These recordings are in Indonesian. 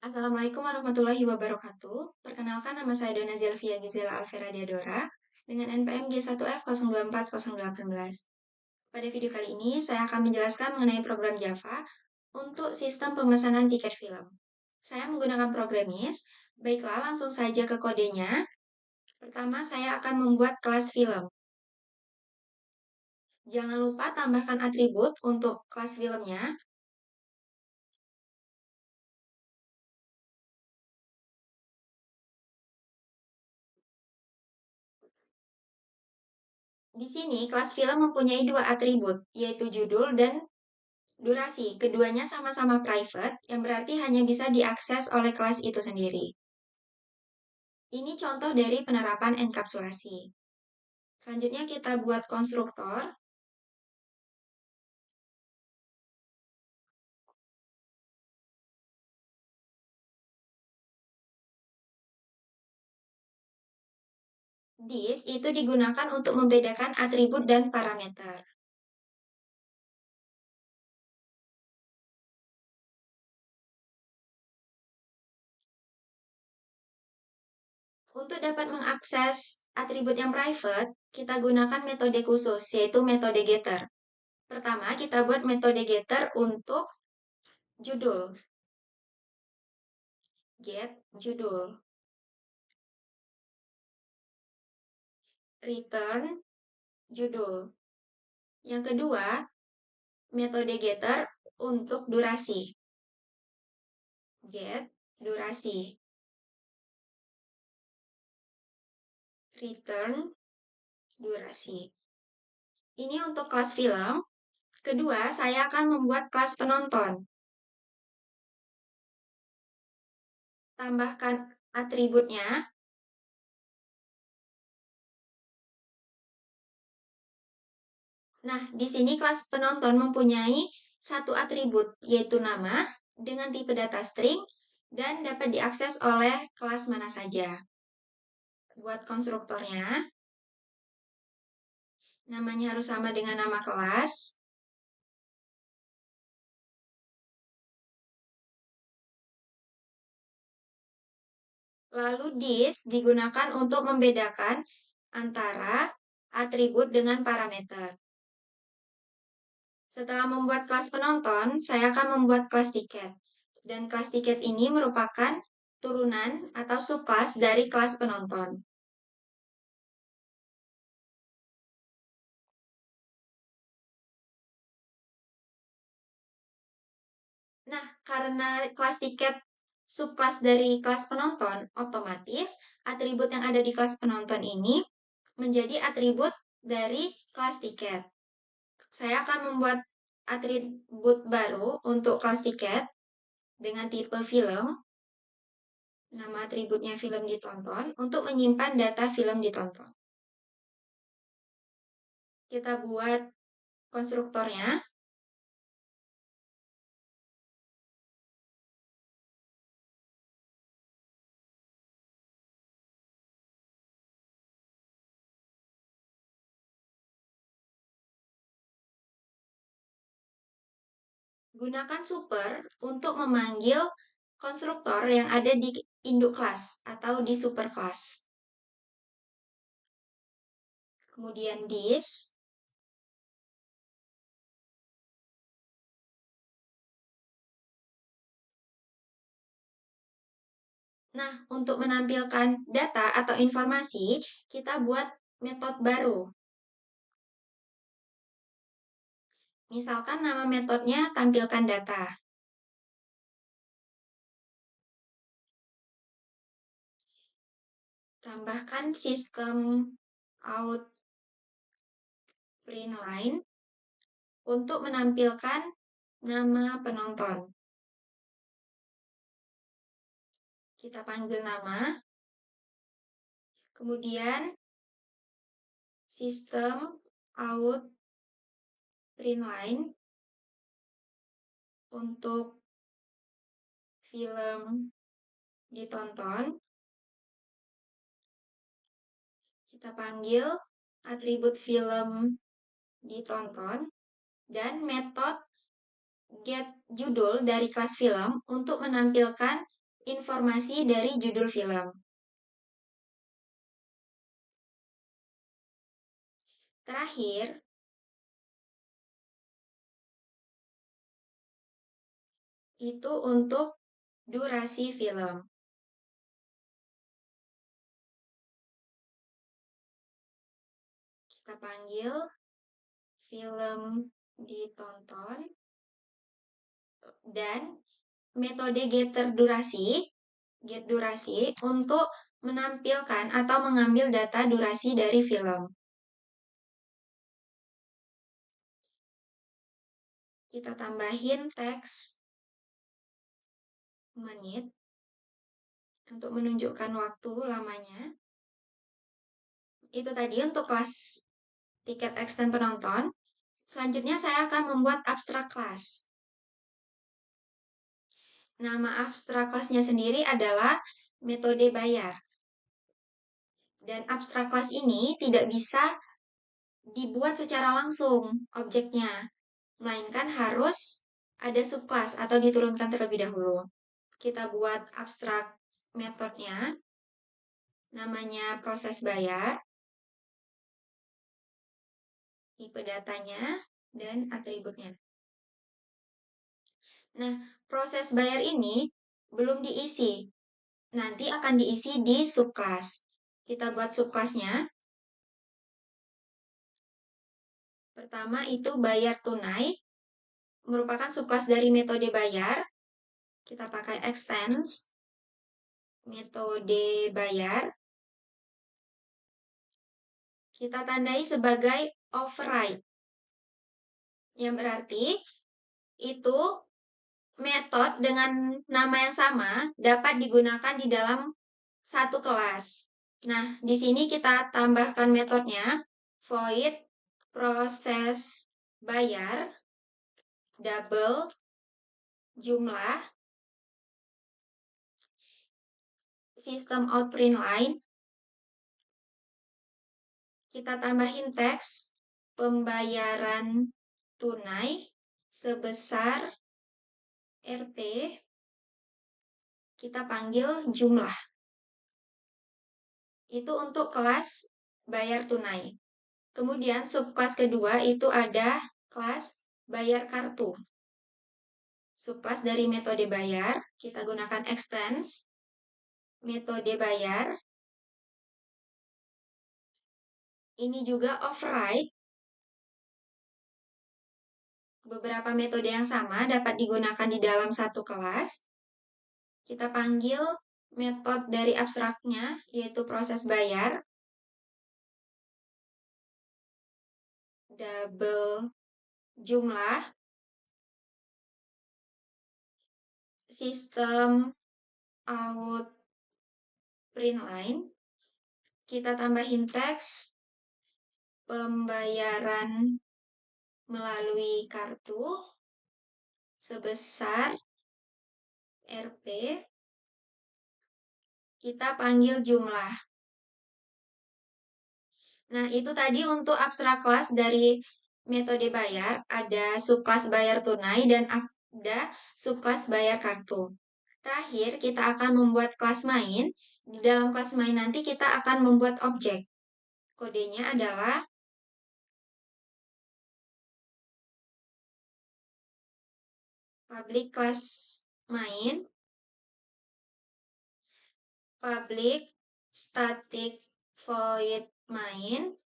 Assalamualaikum warahmatullahi wabarakatuh. Perkenalkan, nama saya Dona Zelvia Gizela Alvera Diadora dengan NPM G1F0240818. Pada video kali ini, saya akan menjelaskan mengenai program Java untuk sistem pemesanan tiket film. Saya menggunakan Programmis. Baiklah, langsung saja ke kodenya. Pertama, saya akan membuat kelas film. Jangan lupa tambahkan atribut untuk kelas filmnya. Di sini, kelas film mempunyai dua atribut, yaitu judul dan durasi. Keduanya sama-sama private, yang berarti hanya bisa diakses oleh kelas itu sendiri. Ini contoh dari penerapan enkapsulasi. Selanjutnya kita buat konstruktor. This itu digunakan untuk membedakan atribut dan parameter. Untuk dapat mengakses atribut yang private, kita gunakan metode khusus, yaitu metode getter. Pertama, kita buat metode getter untuk judul. Get judul. Return judul. Yang kedua, metode getter untuk durasi. Get durasi. Return durasi. Ini untuk kelas film. Kedua, saya akan membuat kelas penonton. Tambahkan atributnya. Nah, di sini kelas penonton mempunyai satu atribut, yaitu nama dengan tipe data string dan dapat diakses oleh kelas mana saja. Buat konstruktornya, namanya harus sama dengan nama kelas. Lalu this digunakan untuk membedakan antara atribut dengan parameter. Setelah membuat kelas penonton, saya akan membuat kelas tiket. Dan kelas tiket ini merupakan turunan atau subkelas dari kelas penonton. Nah, karena kelas tiket subkelas dari kelas penonton, otomatis atribut yang ada di kelas penonton ini menjadi atribut dari kelas tiket. Saya akan membuat atribut baru untuk kelas tiket dengan tipe film. Nama atributnya film ditonton untuk menyimpan data film ditonton. Kita buat konstruktornya. Gunakan super untuk memanggil konstruktor yang ada di induk kelas atau di super kelas. Kemudian this. Nah, untuk menampilkan data atau informasi, kita buat metode baru. Misalkan nama metodenya tampilkan data. Tambahkan sistem out print line untuk menampilkan nama penonton. Kita panggil nama. Kemudian sistem out print line untuk film ditonton. Kita panggil atribut film ditonton dan metode get judul dari kelas film untuk menampilkan informasi dari judul film. Terakhir, itu untuk durasi film. Kita panggil film ditonton dan metode get durasi untuk menampilkan atau mengambil data durasi dari film. Kita tambahin teks menit untuk menunjukkan waktu lamanya. Itu tadi untuk kelas tiket extend penonton. Selanjutnya saya akan membuat abstrak kelas. Nama abstrak kelasnya sendiri adalah metode bayar. Dan abstrak kelas ini tidak bisa dibuat secara langsung objeknya, melainkan harus ada subkelas atau diturunkan terlebih dahulu. Kita buat abstrak metodenya, namanya proses bayar, tipe datanya, dan atributnya. Nah, proses bayar ini belum diisi. Nanti akan diisi di subkelas. Kita buat subkelasnya. Pertama itu bayar tunai, merupakan subkelas dari metode bayar. Kita pakai extends, metode bayar. Kita tandai sebagai override. Yang berarti itu metode dengan nama yang sama dapat digunakan di dalam satu kelas. Nah, di sini kita tambahkan metodenya void proses bayar double jumlah sistem out print line. Kita tambahin teks pembayaran tunai sebesar Rp. Kita panggil jumlah. Itu untuk kelas bayar tunai. Kemudian subkelas kedua itu ada kelas bayar kartu. Subkelas dari metode bayar, kita gunakan extends, metode bayar. Ini juga override. Beberapa metode yang sama dapat digunakan di dalam satu kelas. Kita panggil metode dari abstraknya, yaitu proses bayar. Double jumlah sistem out print line. Kita tambahin teks pembayaran melalui kartu sebesar Rp. Kita panggil jumlah. Nah, itu tadi untuk abstrak kelas dari metode bayar. Ada subkelas bayar tunai dan ada subkelas bayar kartu. Terakhir, kita akan membuat kelas main. Di dalam kelas main nanti kita akan membuat objek. Kodenya adalah public class main, public static void main,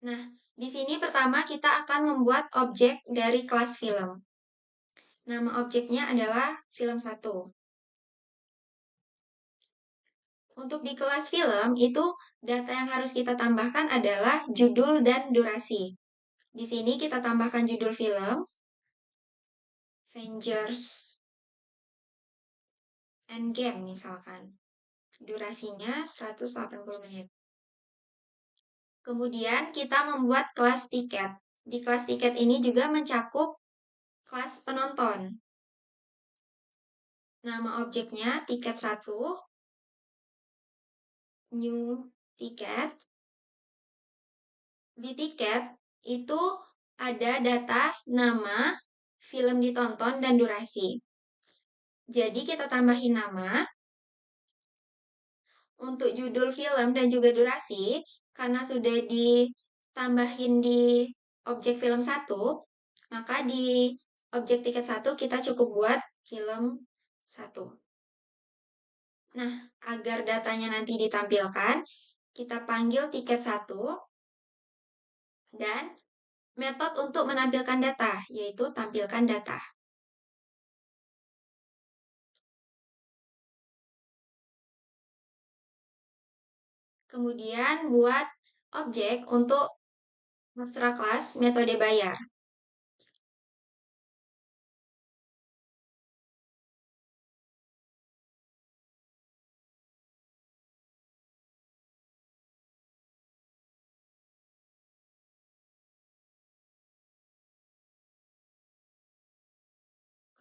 nah, di sini pertama kita akan membuat objek dari kelas film. Nama objeknya adalah film 1. Untuk di kelas film, itu data yang harus kita tambahkan adalah judul dan durasi. Di sini kita tambahkan judul film, Avengers Endgame misalkan. Durasinya 180 menit. Kemudian kita membuat kelas tiket. Di kelas tiket ini juga mencakup kelas penonton. Nama objeknya tiket 1, new tiket. Di tiket itu ada data nama, film ditonton, dan durasi. Jadi kita tambahin nama. Untuk judul film dan juga durasi, karena sudah ditambahin di objek film 1, maka di objek tiket 1 kita cukup buat film 1. Nah, agar datanya nanti ditampilkan, kita panggil tiket 1 dan metode untuk menampilkan data, yaitu tampilkan data. Kemudian buat objek untuk abstrak kelas metode bayar.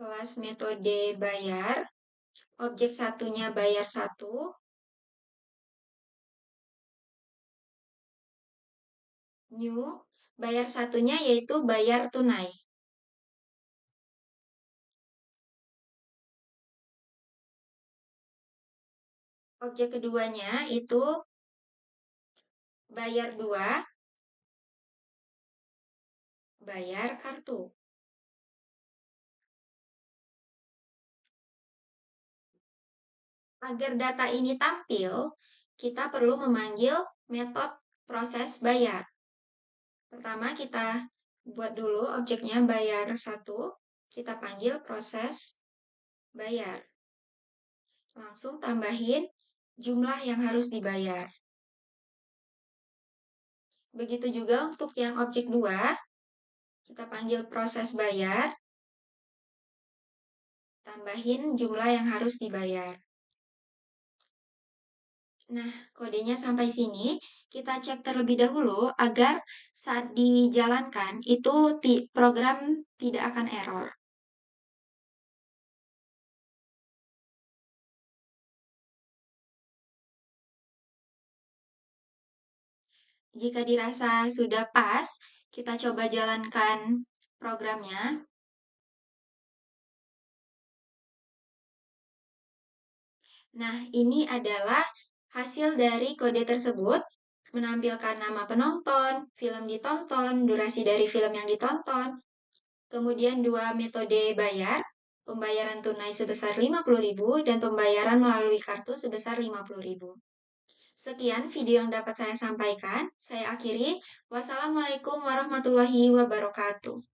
Kelas metode bayar, objek satunya bayar 1, new, bayar satunya yaitu bayar tunai. Objek keduanya itu bayar 2, bayar kartu. Agar data ini tampil, kita perlu memanggil metode proses bayar. Pertama kita buat dulu objeknya bayar 1, kita panggil proses bayar. Langsung tambahin jumlah yang harus dibayar. Begitu juga untuk yang objek 2, kita panggil proses bayar, tambahin jumlah yang harus dibayar. Nah, kodenya sampai sini, kita cek terlebih dahulu agar saat dijalankan itu program tidak akan error. Jika dirasa sudah pas, kita coba jalankan programnya. Nah, ini adalah hasil dari kode tersebut, menampilkan nama penonton, film ditonton, durasi dari film yang ditonton, kemudian 2 metode bayar, pembayaran tunai sebesar 50.000 dan pembayaran melalui kartu sebesar 50.000. Sekian video yang dapat saya sampaikan. Saya akhiri. Wassalamualaikum warahmatullahi wabarakatuh.